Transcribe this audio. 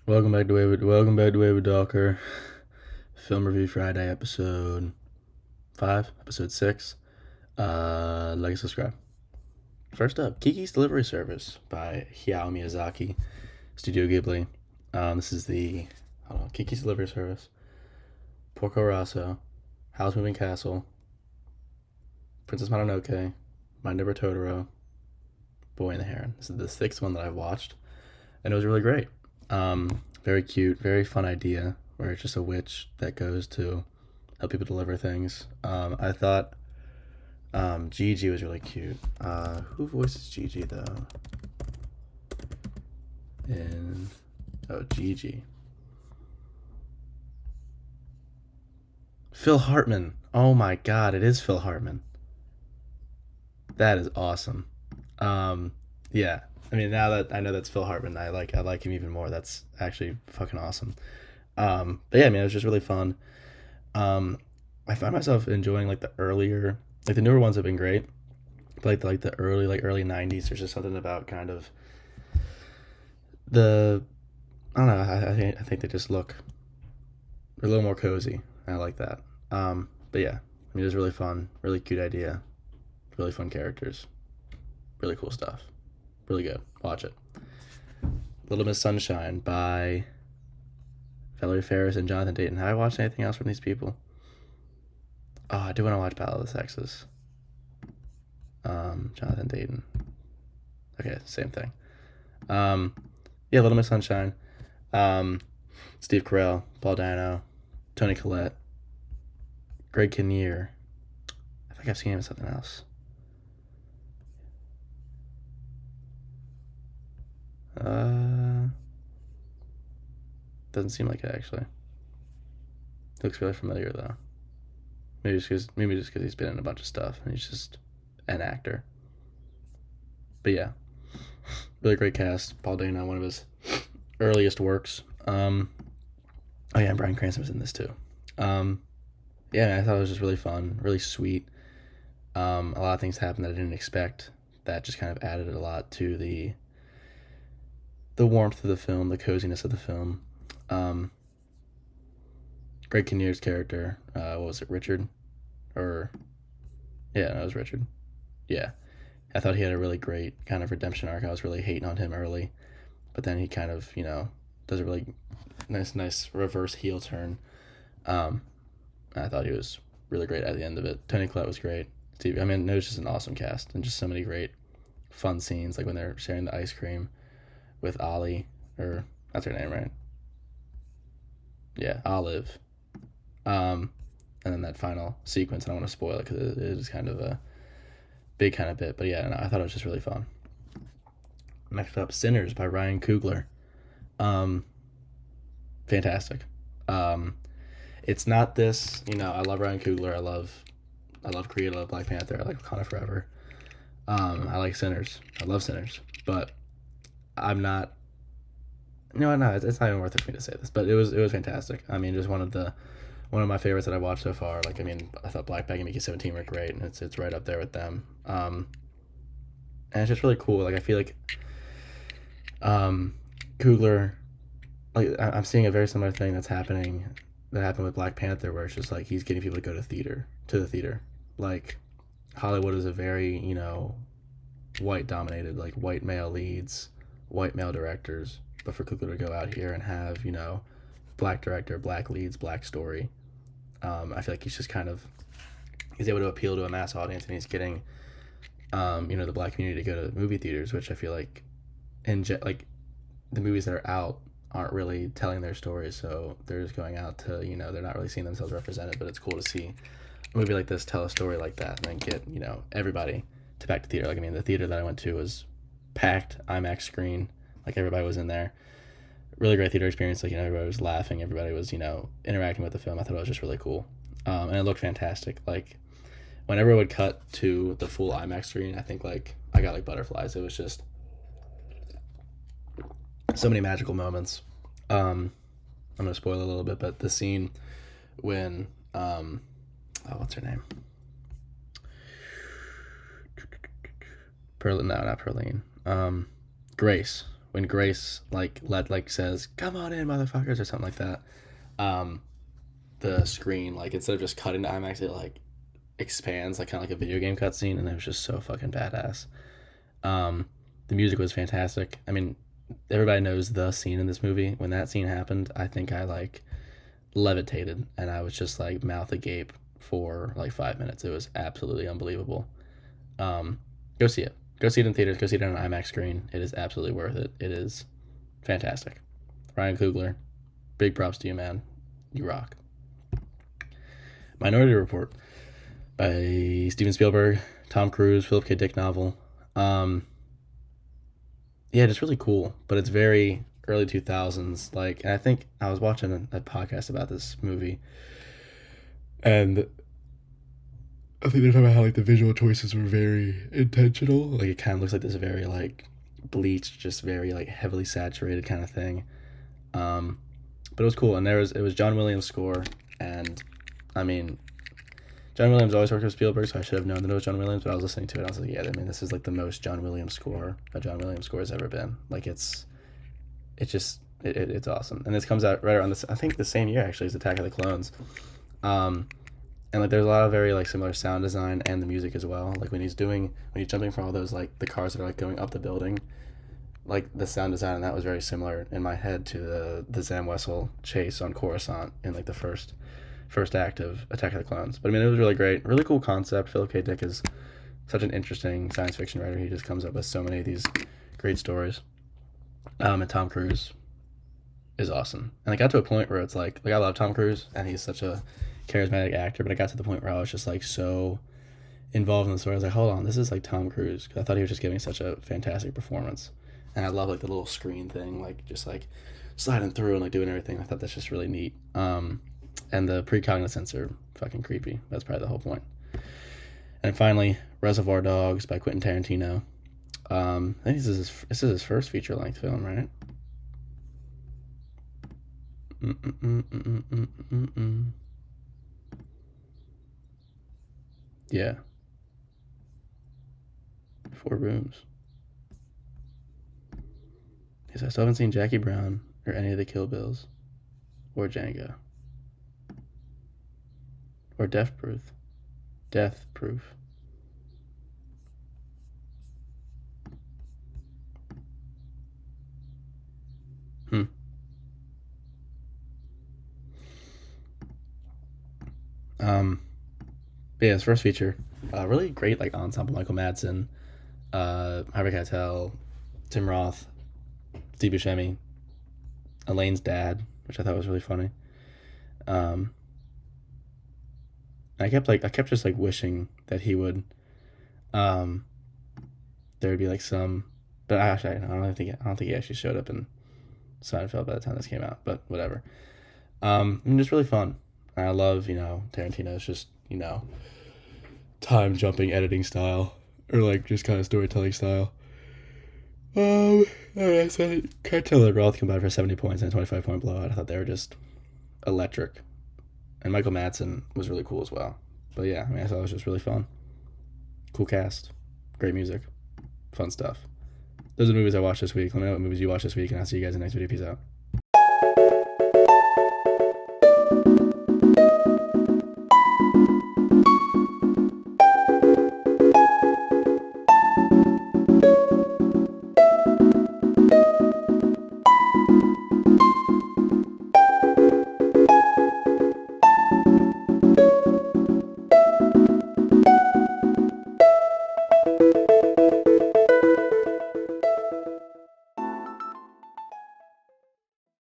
Welcome back to Wayward Docker. Film Review Friday, episode 5, episode 6. Like and subscribe. First up, Kiki's Delivery Service by Hayao Miyazaki, Studio Ghibli. This is the Kiki's Delivery Service, Porco Rosso, Howl's Moving Castle, Princess Mononoke, My Neighbor Totoro, Boy and the Heron. This is the 6th one that I've watched, and it was really great. Very cute, very fun idea where it's just a witch that goes to help people deliver things. I thought Gigi was really cute. Who voices Gigi though? Gigi. Phil Hartman. Oh my god, it is Phil Hartman. That is awesome. Yeah. I mean, now that I know that's Phil Hartman, I like him even more. That's actually fucking awesome. But yeah, I mean, it was just really fun. I find myself enjoying like the newer ones have been great, but like the early '90s. There's just something about kind of I don't know. I think they just look a little more cozy. I like that. But yeah, I mean, it was really fun, really cute idea, really fun characters, really cool stuff. Really good. Watch it. Little Miss Sunshine by Valerie Faris and Jonathan Dayton. Have I watched anything else from these people? Oh, I do want to watch Battle of the Sexes. Jonathan Dayton. Okay, same thing. Yeah, Little Miss Sunshine. Steve Carell, Paul Dano, Toni Collette, Greg Kinnear. I think I've seen him in something else. Doesn't seem like it actually. Looks really familiar though. Maybe just because he's been in a bunch of stuff and he's just an actor. But yeah, really great cast. Paul Dano, one of his earliest works. Oh yeah, and Bryan Cranston was in this too. Yeah, I thought it was just really fun, really sweet. A lot of things happened that I didn't expect. That just kind of added a lot to the warmth of the film, the coziness of the film. Greg Kinnear's character, what was it, Richard? It was Richard. Yeah. I thought he had a really great kind of redemption arc. I was really hating on him early, but then he kind of, does a really nice reverse heel turn. I thought he was really great at the end of it. Toni Collette was great. Steve, I mean, it was just an awesome cast and just so many great fun scenes, like when they're sharing the ice cream with Ollie, or that's her name, right? Yeah, Olive. And then that final sequence, I don't want to spoil it because it is kind of a big kind of bit, but yeah, no, I thought it was just really fun. Next up, Sinners by Ryan Coogler. Fantastic. It's not this, I love Ryan Coogler. I love Creed. I love Black Panther. I like Wakanda Forever. I like Sinners. I love Sinners, but I'm not. No, it's not even worth it for me to say this, but it was fantastic. I mean, just one of my favorites that I've watched so far. Like, I mean, I thought Black Bag and Mickey 17 were great, and it's right up there with them. And it's just really cool. Like, I feel like Coogler, like I'm seeing a very similar thing that happened with Black Panther, where it's just like he's getting people to go to the theater. Like, Hollywood is a very white dominated, like white male leads, white male directors. But for Coogler to go out here and have black director, black leads, black story, I feel like he's able to appeal to a mass audience, and he's getting the black community to go to movie theaters, which I feel like like the movies that are out aren't really telling their stories, so they're just going out to they're not really seeing themselves represented. But it's cool to see a movie like this tell a story like that and then get everybody to back to theater. Like, I mean, the theater that I went to was packed, IMAX screen, like everybody was in there. Really great theater experience. Like, everybody was laughing, everybody was interacting with the film. I thought it was just really cool, and it looked fantastic. Like, whenever it would cut to the full IMAX screen, I think like I got like butterflies. It was just so many magical moments. I'm gonna spoil a little bit, but the scene when what's her name? Not Perlene. Grace, when Grace like says, "Come on in, motherfuckers," or something like that. Um, the screen, like, instead of just cutting to IMAX, it like expands like kind of like a video game cutscene, and it was just so fucking badass. Um, the music was fantastic. I mean, everybody knows the scene in this movie. When that scene happened, I think I like levitated, and I was just like mouth agape for like 5 minutes. It was absolutely unbelievable. Um, Go see it. Go see it in theaters. Go see it on an IMAX screen. It is absolutely worth it. It is fantastic. Ryan Coogler, big props to you, man. You rock. Minority Report by Steven Spielberg, Tom Cruise, Philip K. Dick novel. Yeah, it's really cool, but it's very early 2000s. Like, and I think I was watching a podcast about this movie, and I think they're talking about how like the visual choices were very intentional. Like, it kind of looks like this very like bleached, just very like heavily saturated kind of thing. Um, but it was cool, and it was John Williams' score, and I mean, John Williams always worked with Spielberg, so I should have known that it was John Williams. But I was listening to it, I was like, yeah, I mean, this is like the most John Williams score a John Williams score has ever been. Like, it's awesome, and this comes out right around this. I think the same year actually as Attack of the Clones. Um, and like there's a lot of very like similar sound design and the music as well. Like when he's jumping from all those like the cars that are like going up the building, like the sound design and that was very similar in my head to the Zam Wesell chase on Coruscant in like the first act of Attack of the Clones. But I mean, it was really great, really cool concept. Philip K. Dick is such an interesting science fiction writer. He just comes up with so many of these great stories. And Tom Cruise is awesome. And I got to a point where it's like I love Tom Cruise and he's such a charismatic actor, but I got to the point where I was just like so involved in the story. I was like, hold on, this is like Tom Cruise, because I thought he was just giving such a fantastic performance, and I love like the little screen thing, like just like sliding through and like doing everything. I thought that's just really neat. And the precognizance are fucking creepy. That's probably the whole point. And finally, Reservoir Dogs by Quentin Tarantino. I think this is his first feature length film, right? Yeah. 4 rooms. Yes, I still haven't seen Jackie Brown or any of the Kill Bills or Django or Death Proof. Death Proof. Hmm. Yeah, his first feature. Really great like ensemble. Michael Madsen, Harvey Keitel, Tim Roth, Steve Buscemi, Elaine's dad, which I thought was really funny. Um, I kept just like wishing that he would, um, there would be like some, but actually I don't think he actually showed up in Seinfeld by the time this came out. But whatever. I mean, just really fun. And I love Tarantino's just time jumping editing style, or like just kind of storytelling style. I said Keitel and Roth combined for 70 points and a 25-point blowout. I thought they were just electric. And Michael Madsen was really cool as well. But yeah, I mean, I thought it was just really fun. Cool cast. Great music. Fun stuff. Those are the movies I watched this week. Let me know what movies you watched this week, and I'll see you guys in the next video. Peace out.